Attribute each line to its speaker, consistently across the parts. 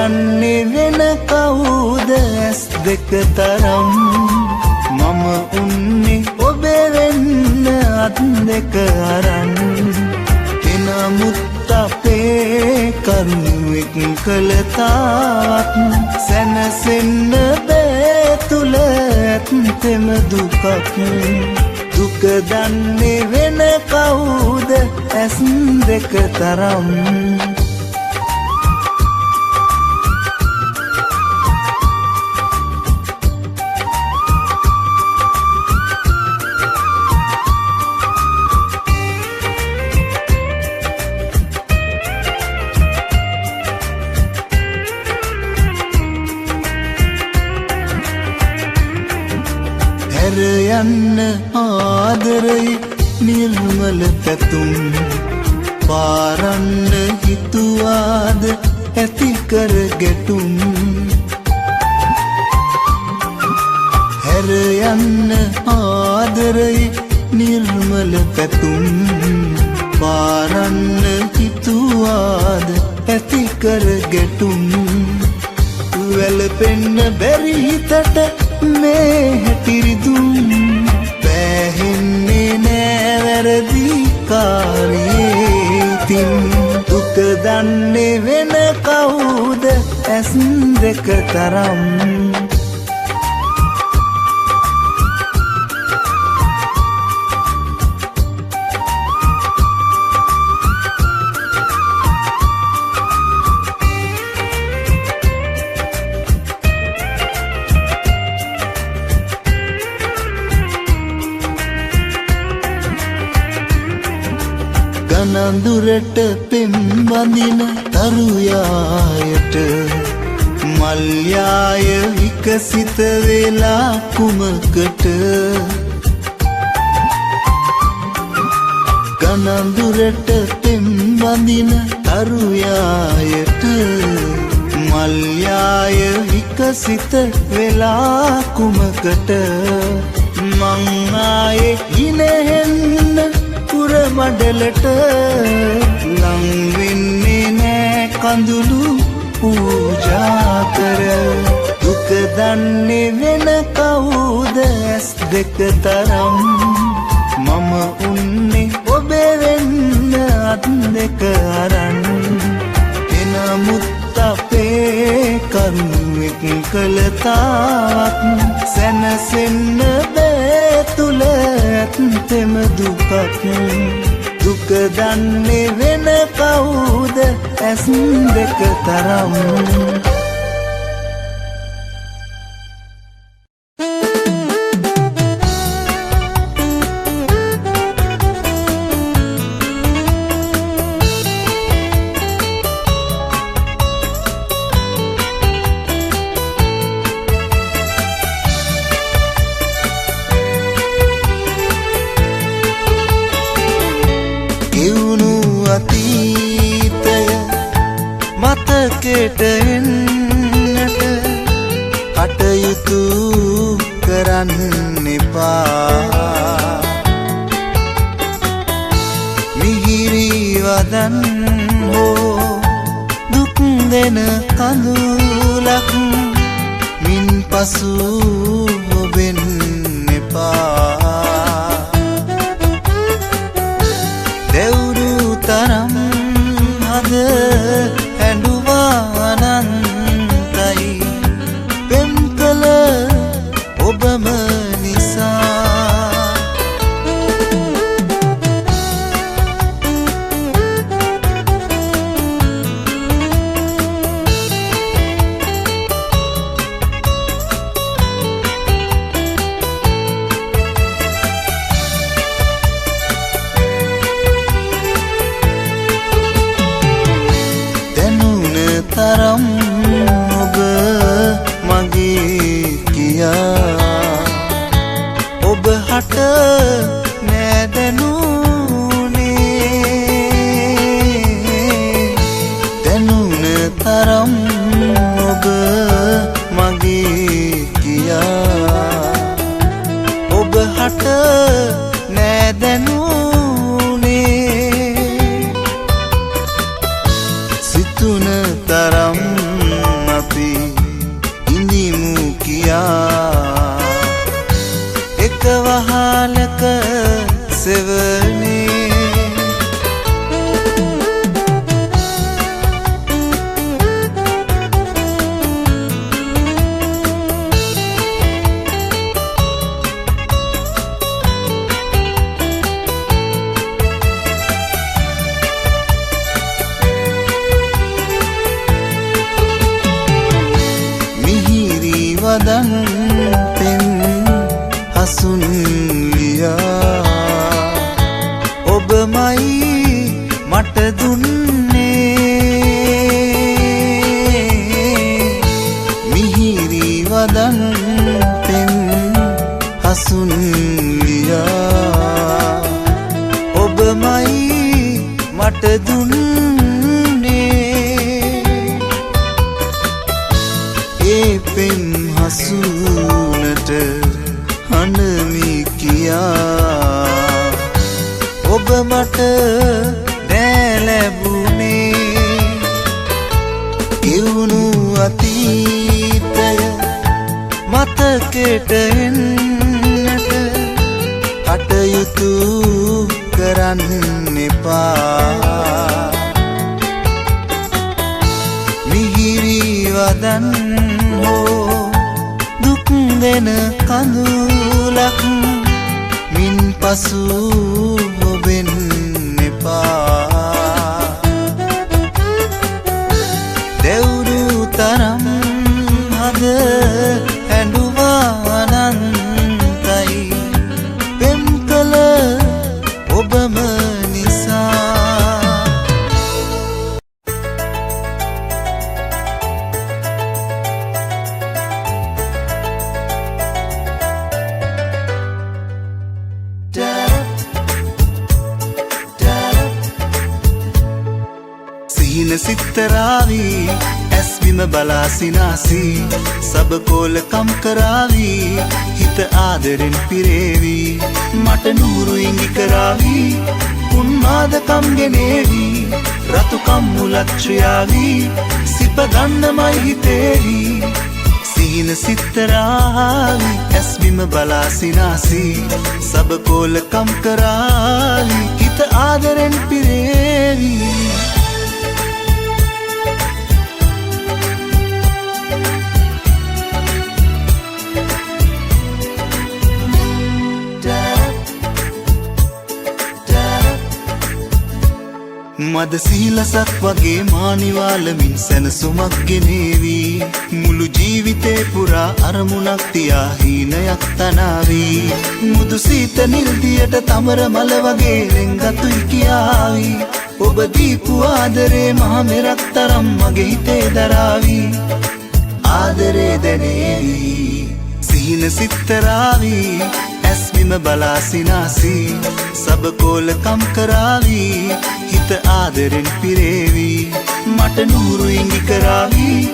Speaker 1: දන්නේ වෙන කවුද ඇස් දෙක තරම් මම උන්නේ ඔබේ වෙන්න අත් දෙක අරන් එනමුත් අපේ කරුණුවෙක් කළ තාවත් සැනසෙන්න බෑ තුල ඇත්තෙම දුකක් දුක දන්නේ වෙන කවුද ඇස් දෙක තරම් යන්න ආදරයි නිර්මල පැතුම් පාරන්න හිතුවාද ඇති කර ගැටුම් හැර යන්න ආදරයි නිර්මල පැතුම් පාරන්න හිතුවාද ඇති කර ගැටුම් වැළපෙන්න බැරි හිතට මේ හැටිරිදුම් බැහැන්නේ නෑ වැරදි කාරියේ තින් දුක දන්නේ වෙන කවුද ඇස් දෙක තරම් නඳුරට පෙම් වඳින තරුයායට මල්යාය විකසිත වෙලා කුමකට ගනඳුරට පෙම් වඳින තරුයායට මල්යාය විකසිත වෙලා කුමකට මං ආයේ ඉනෙහෙන්න පුර මඩලට ලං වෙන්නේ නෑ කඳුළු පූජා කර දුක දන්නේ වෙන කවුද ඇස් දෙක තරම් මම උන්නේ ඔබේ වෙන්න අත් දෙක අරන් එනමුත් අපේ කරුණුවෙක් කළ තාවත් සැනසෙන්න බෑ තුල ඇත්තෙම දුකක් දුක දන්නේ වෙන කවුද ඇස් දෙක තරම් මතකෙට එන්නට කටයුතු කරන්න එපා මිහිරි වදන් හෝ දුක් දෙන කඳුලක් මින් පසු ඔබෙන් එපා දෙවුරු තරම් අද අනන්තයි පෙම් කළ ඔබම නිසා වදන් පෙන් හසුන් ලියා ඔබමයි මට දුන්නේ මිහිරි වදන් පෙන් හසුන් ලියා ඔබමයි මට දුන්නේ ඒ පෙන් හසුනට හඬමි කියා ඔබ මට නෑ ලැබුණේ ගෙවුණු අතීතය මතකෙට එන්නට කටයුතු කරන්න එපා මිහිරි වදන් හෝ දුක් දෙන කඳුලක් මින් පසු ඔබෙන් එපා දෙවුරු තරම් හද හැඬුවා අනන්තයි පෙම් කළ ඔබම නිසා සිහින සිත්තරාවී ඇස් බිම බලා සිනාසී සබකෝලකම් කරාවී හිත ආදරෙන් පිරේවී මට නూరు ඉඟි කරාවී උන්මාදකම් ගෙනේවී රතුකම් මුලච්චයාවී සිප ගන්නමයි හිතේවී සිහින සිත්තරාවී ඇස් බිම බලා සිනාසී සබකෝලකම් කරාවී හිත ආදරෙන් පිරේවී මද සීලසක් වගේ මානිවාලමින් සැනසුමක් ගෙනේවී මුළු ජීවිතේ පුරා අරමුණක් තියා හීනයක් තනාවී මුදු සීත නිල්දියට තමර මල වගේ රෙංගතුයි කියාවී ඔබ දීපු ආදරේ මහ මෙරක් තරම් මගේ හිතේ දරාවී ආදරේ දැනේවී සිහින සිත්තරාවී ඇස් බිම බලා සිනාසී සබකෝලකම් කරාවී හිත ආදරෙන් පිරේවී මට නూరు ඉඟි කරාවී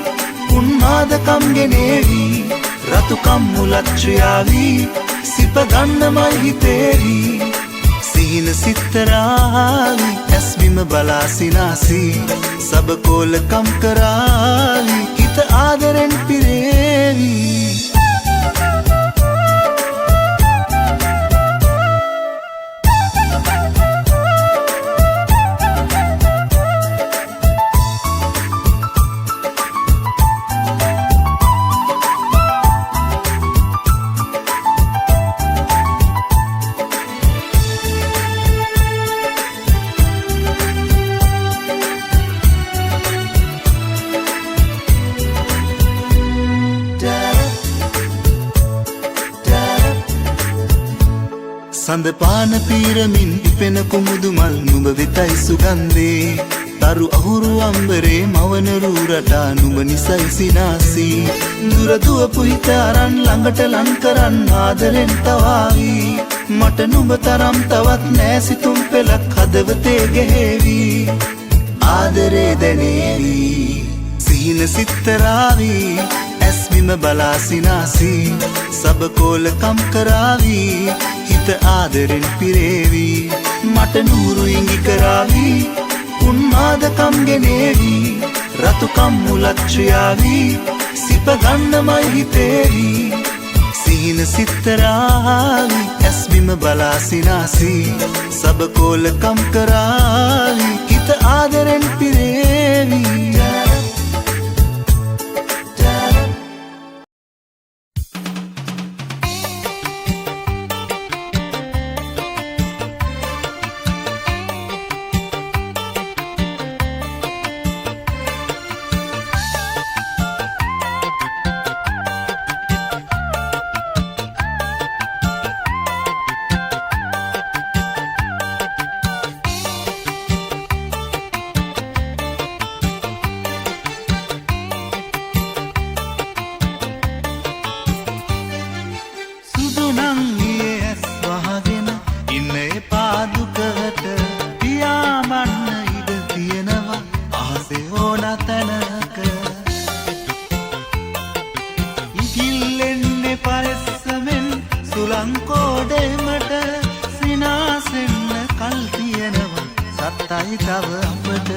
Speaker 1: උන්මාදකම් ගෙනේවී රතුකම් මුලච්චයාවී සිප ගන්නමයි හිතේවී සිහින සිත්තරාවී ඇස් බිම බලා සිනාසී සබකෝලකම් කරාවී හිත ආදරෙන් පිරේවී සඳ පාන පීරමින් ඉපෙන කුමුදු මල් නුඹ වෙතයි සුගන්ධේ තරු අහුරු අම්බරේ මවන රූරටා නුඹ නිසයි සිනාසී දුර දුවපු හිත අරන් ළඟට ලං කරන් ආදරෙන් තවාවී මට නුඹ තරම් තවත් නෑ සිතුම් පෙලක් හදවතේ ගෙහෙවී ආදරේ දැනේවී සිහින සිත්තරාවී ඇස් බිම බලා සිනාසී සබකෝලකම් කරාවී හිත ආදරෙන් පිරේවී මට නూరు ඉඟි කරාවී උන්මාදකම් ගෙනේවී රතුකම් මුලච්චයාවී සිප ගන්නමයි හිතේවී සිහින සිත්තරාවී ඇස් බිම බලා සිනාසී සබකෝලකම් කරාවී හිත ආදරෙන් පිරේවී සුලංකෝඩේමට සිනාසෙන්න කල් තියෙනවා සත්තයි තව අපට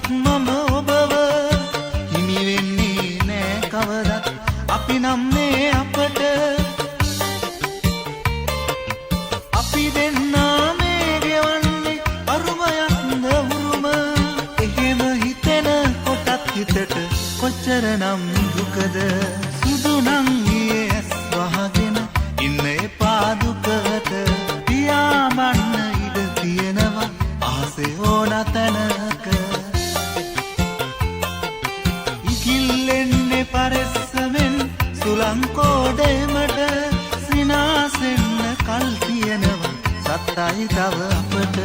Speaker 1: මම ඔබව හිමි වෙන්නේ නෑ කවදත් අපි නම් මේ අපට අපි දෙන්නා මේ ගෙවන්නේ අරුමයක්ද උරුම එහෙම හිතෙන කොටත් හිතට කොච්චරනම් දුකද සුදු නම් ගියේ ඇස් වහගෙන ඉන්න එපා දුකට පියාඹන්න ඉඩ තියෙනවා ආසේ ඕන තැනක ඉකිල්ලෙන්නේ පරෙස්සමෙන් සුලංකෝඩේමට සිනාසෙන්න කල් තියෙනවා සත්තයි තව අපට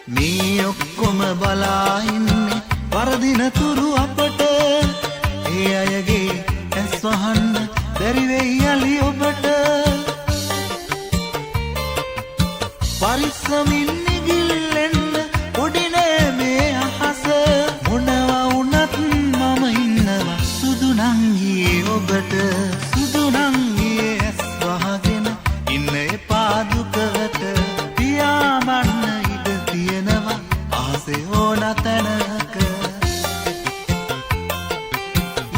Speaker 1: මේ ඔක්කොම බලා ඉන්නේ වරදින තුරු අපට ඒ අයගේ ඇස් වහන්න බැරි වෙයි යලි ඔබට පරිස්සමින් නිගිල්ලෙන්න පොඩිනේ මේ අහස මොනවා වුණත් මම ඉන්නවා සුදු නංගියේ ඔබට සුදු නංගියේ ඇස් වහගෙන ඉන්න එපා දුකට පියාඹන්න තියෙනවා ආසේ ඕන තැනක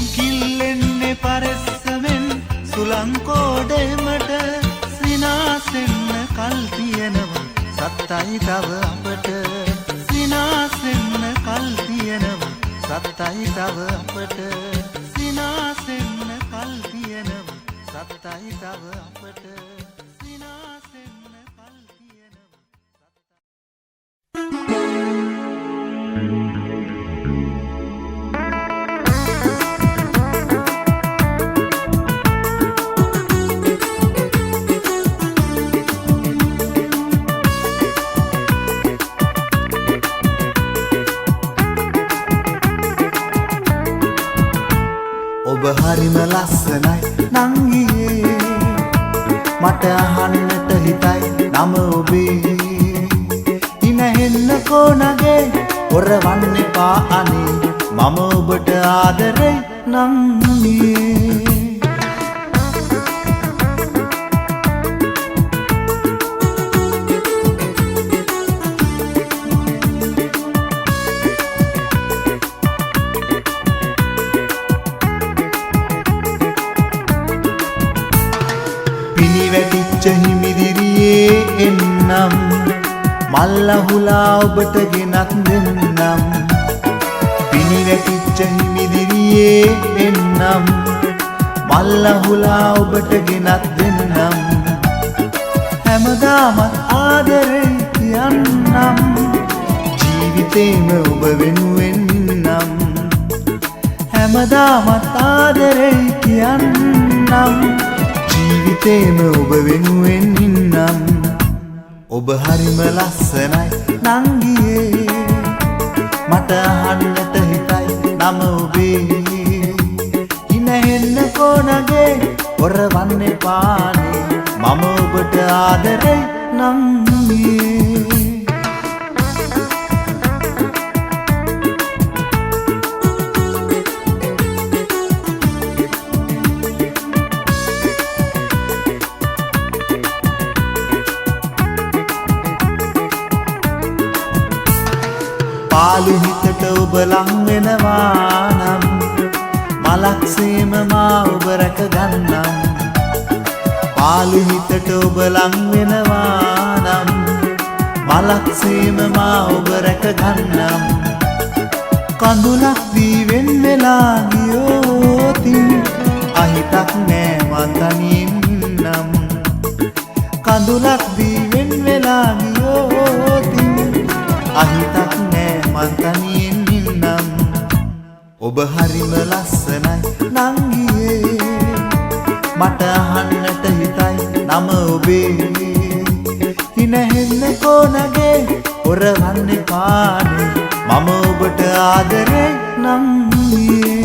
Speaker 1: ඉකිල්ලෙන්නේ පරෙස්සමෙන් සුලංකෝඩේමට සිනාසෙන්න කල් තියෙනවා සත්තයි තව අපට සිනාසෙන්න කල් තියෙනවා සත්තයි තව අපට සිනාසෙන්න කල් තියෙනවා සත්තයි තව අපට සිනාසෙන්න කල් තියෙනවා ඔබ හරිම ලස්සනයි නංගියේ මට අහන්නට හිතයි නම ඔබේ ඉනහෙන්න කොනගේ ඔරවන්න එපා අනේ මම ඔබට ආදරේ නංගියේ වැටිච්ච හිමිදිරියේ එන්නම් මල්ලහුලා ඔබට ගෙනත් දෙන්නම් පිණි වැටිච්ච හිමිදිරියේ එන්නම් මල්ලහුලා ඔබට ගෙනත් දෙන්නම් හැමදාමත් ආදරේ කියන්නම් ජීවිතේම ඔබ වෙනුවෙන් නම් හැමදාමත් ආදරේ කියන්නම් ජීවිතේම ඔබ වෙනුවෙන් ඉන්නම් ඔබ හරිම ලස්සනයි නංගියේ මට අහන්නට හිතයි නම ඔබේ ඉනහෙන්න කොනගේ ඔරවන්න එපානේ මම ඔබට ආදරේ නංගියේ පාළු හිතට ඔබ ලං වෙනවා නම් මලක්සේම මා ඔබ රැක ගන්නම් පාළු හිතට ඔබ ලං වෙනවා නම් මලක්සේම මා ඔබ රැක ගන්නම් කඳුලක් දී වෙන් වෙලා ගියෝතින් අහිතක් නෑ මං තනියෙන් නම් කඳුලක් දී වෙන් වෙලා ගියෝතින් අහිතක් නෑ මං තනියෙන් ඉන්නම් ඔබ හරිම ලස්සනයි නංගියේ මට අහන්නට හිතයි නම ඔබේ හිනහෙන්න කොනගේ ඔරවන්න පානේ මම ඔබට ආදරේ නංගියේ